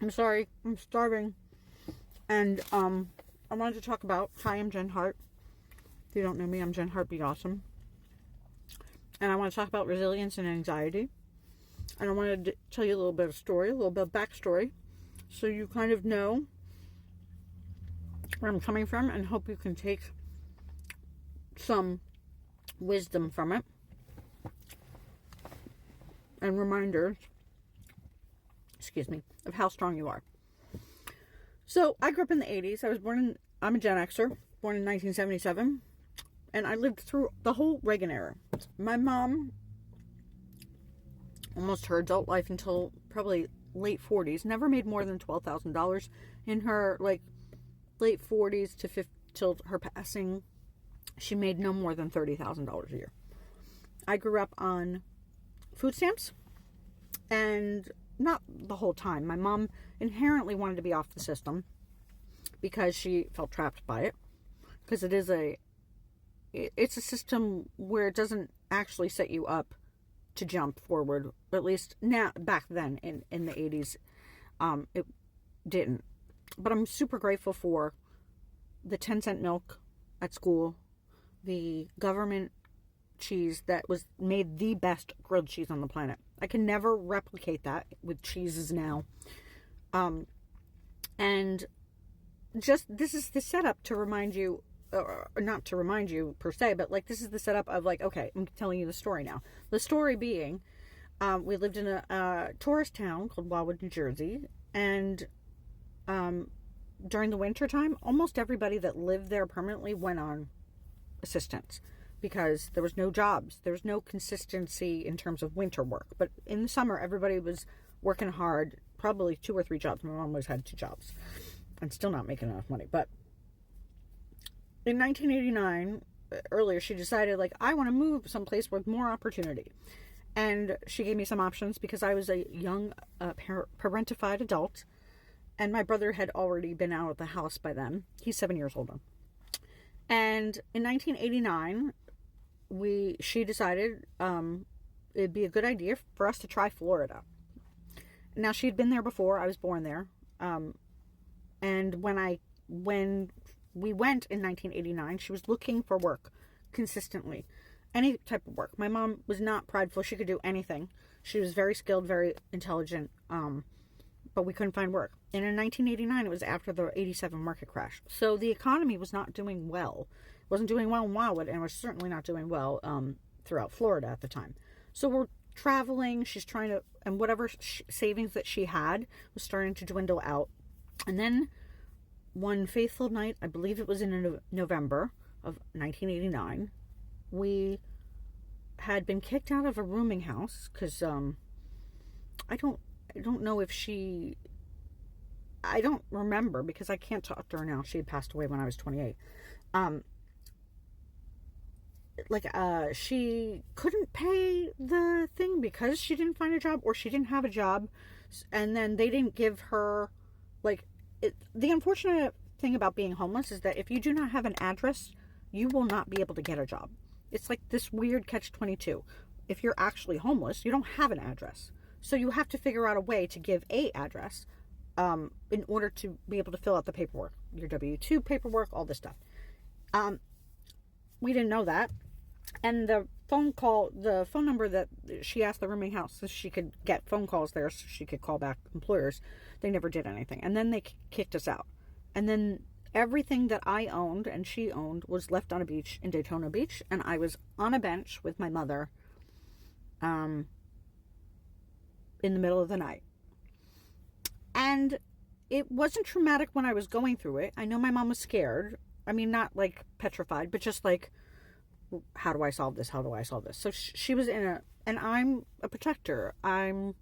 I'm sorry, I'm starving. And I wanted to talk about, hi, I'm Jen Hart. If you don't know me, I'm Jen Hart, be awesome. And I want to talk about resilience and anxiety. And I wanted to tell you a little bit of story, a little bit of backstory, so you kind of know where I'm coming from and hope you can take some wisdom from it and reminders, of how strong you are. So I grew up in the 80s. I'm a Gen Xer, born in 1977, and I lived through the whole Reagan era. My mom, almost her adult life until probably late 40s, never made more than $12,000. In her late 40s till her passing, she made no more than $30,000 a year. I grew up on food stamps, and not the whole time. My mom inherently wanted to be off the system because she felt trapped by it, because it's a system where it doesn't actually set you up to jump forward. At least now, back then in the 80s, it didn't. But I'm super grateful for the 10-cent milk at school, the government cheese that was made the best grilled cheese on the planet. I can never replicate that with cheeses now. And just, this is the setup to remind you, or not to remind you per se, but like, this is the setup of like, okay, I'm telling you the story now. The story being, we lived in a tourist town called Wildwood, New Jersey, and during the winter time, almost everybody that lived there permanently went on assistance because there was no jobs. There was no consistency in terms of winter work. But in the summer, everybody was working hard, probably 2 or 3 jobs. My mom always had 2 jobs and still not making enough money. But in 1989, earlier, she decided, like, I want to move someplace with more opportunity. And she gave me some options because I was a young parentified adult, and my brother had already been out of the house by then. He's 7 years older. And in 1989, she decided it'd be a good idea for us to try Florida. Now, she'd been there before. I was born there. And when we went in 1989, she was looking for work consistently. Any type of work. My mom was not prideful. She could do anything. She was very skilled, very intelligent, but we couldn't find work. And in 1989, it was after the 87 market crash. So the economy was not doing well. It wasn't doing well in Wildwood, and was certainly not doing well throughout Florida at the time. So we're traveling. She's trying to, and whatever savings that she had was starting to dwindle out. And then one fateful night, I believe it was in November of 1989, we had been kicked out of a rooming house because I don't know if I don't remember because I can't talk to her now. She had passed away when I was 28. She couldn't pay the thing because she didn't find a job, or she didn't have a job, and then they didn't give her, the unfortunate thing about being homeless is that if you do not have an address, you will not be able to get a job. It's like this weird catch-22. If you're actually homeless, you don't have an address. So you have to figure out a way to give a address in order to be able to fill out the paperwork, your W-2 paperwork, all this stuff. We didn't know that. And the phone number that she asked the rooming house so she could get phone calls there so she could call back employers, they never did anything. And then they kicked us out. And then everything that I owned and she owned was left on a beach in Daytona Beach. And I was on a bench with my mother in the middle of the night. And it wasn't traumatic when I was going through it. I know my mom was scared. I mean, not like petrified, but just like, how do I solve this? How do I solve this? So she was and I'm a protector. I'm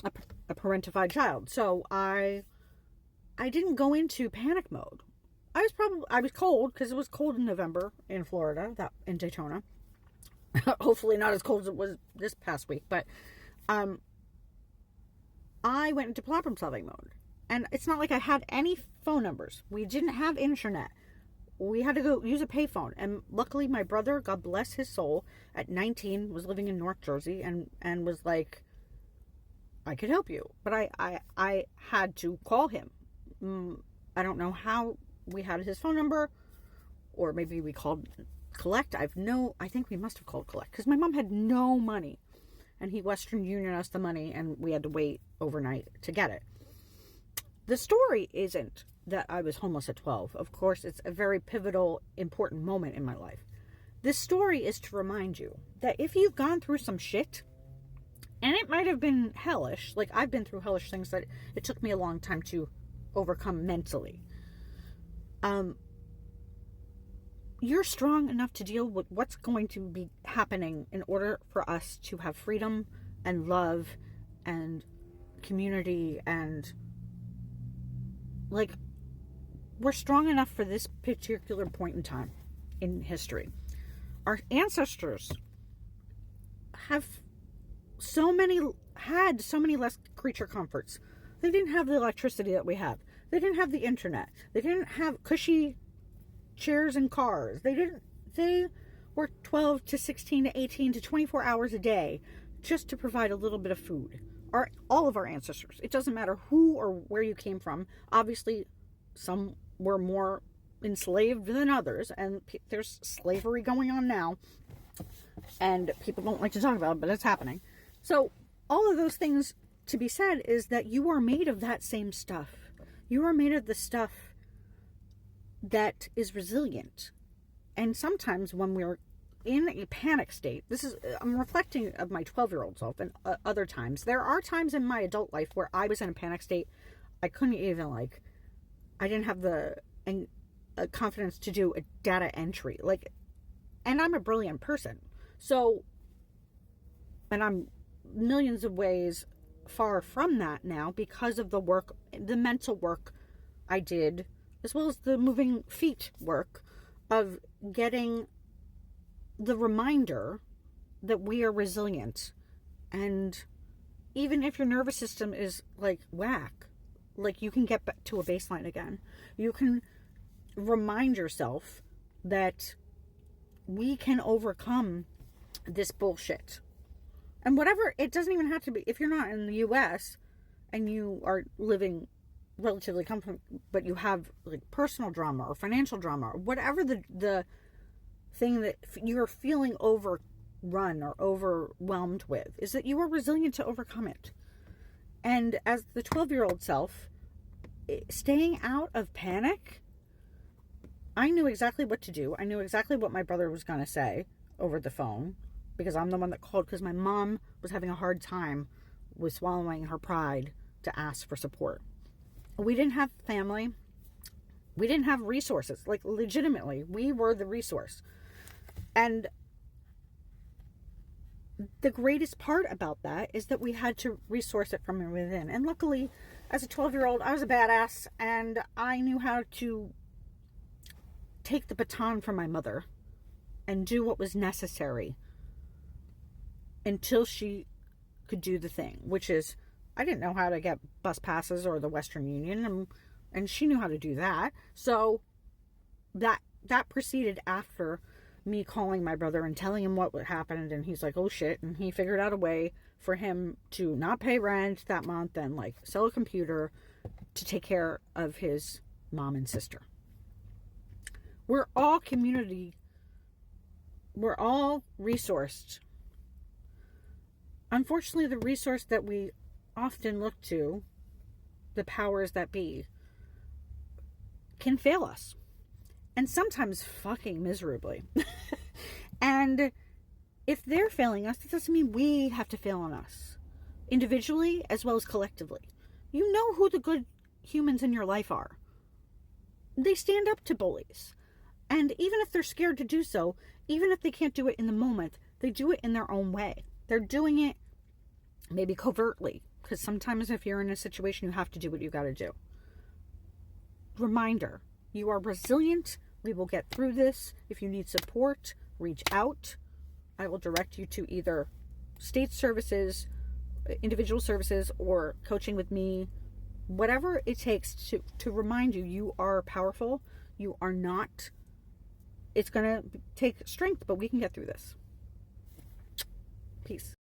a parentified child. So I didn't go into panic mode. I was cold because it was cold in November in Florida, in Daytona. Hopefully not as cold as it was this past week, but I went into problem solving mode. And it's not like I had any phone numbers. We didn't have internet. We had to go use a payphone. And luckily my brother, God bless his soul, at 19 was living in North Jersey and was like, I could help you. But I had to call him. I don't know how we had his phone number, or maybe we called Collect. I think we must have called Collect, because my mom had no money, and he Western Union us the money, and we had to wait overnight to get it. The story isn't that I was homeless at 12. Of course, it's a very pivotal, important moment in my life. This story is to remind you that if you've gone through some shit, and it might have been hellish, like I've been through hellish things that it took me a long time to overcome mentally. You're strong enough to deal with what's going to be happening in order for us to have freedom and love and community, and like, we're strong enough for this particular point in time in history. Our ancestors had so many less creature comforts. They didn't have the electricity that we have. They didn't have the internet. They didn't have cushy chairs and cars. They were 12 to 16 to 18 to 24 hours a day just to provide a little bit of food. All of our ancestors. It doesn't matter who or where you came from. Obviously, some were more enslaved than others, and there's slavery going on now, and people don't like to talk about it, but it's happening. So all of those things to be said is that you are made of that same stuff. You are made of the stuff that is resilient. And sometimes when we're in a panic state, I'm reflecting of my 12-year-old self, and other times, there are times in my adult life where I was in a panic state. I couldn't even, I didn't have the confidence to do a data entry. And I'm a brilliant person. So, and I'm millions of ways far from that now because of the mental work I did, as well as the moving feet work of getting the reminder that we are resilient. And even if your nervous system is whack, you can get back to a baseline again. You can remind yourself that we can overcome this bullshit. And whatever, it doesn't even have to be, if you're not in the US and you are living relatively comfortable, but you have personal drama or financial drama, or whatever the thing that you're feeling overrun or overwhelmed with, is that you are resilient to overcome it. And as the 12-year-old self, staying out of panic, I knew exactly what to do. I knew exactly what my brother was going to say over the phone, because I'm the one that called, because my mom was having a hard time with swallowing her pride to ask for support. We didn't have family. We didn't have resources. Legitimately, we were the resource. And the greatest part about that is that we had to resource it from within. And luckily, as a 12-year-old, I was a badass, and I knew how to take the baton from my mother and do what was necessary until she could do the thing, which is, I didn't know how to get bus passes or the Western Union, and she knew how to do that. So that proceeded after me calling my brother and telling him what happened, and he's like, oh shit, and he figured out a way for him to not pay rent that month and sell a computer to take care of his mom and sister. We're all community. We're all resourced. Unfortunately, the resource that we often look to, the powers that be, can fail us. And sometimes fucking miserably. And if they're failing us, that doesn't mean we have to fail on us. Individually as well as collectively. You know who the good humans in your life are. They stand up to bullies. And even if they're scared to do so, even if they can't do it in the moment, they do it in their own way. They're doing it maybe covertly. Because sometimes if you're in a situation, you have to do what you got to do. Reminder, you are resilient. We will get through this. If you need support, reach out. I will direct you to either state services, individual services, or coaching with me. Whatever it takes to remind you, you are powerful. You are not. It's going to take strength, but we can get through this. Peace.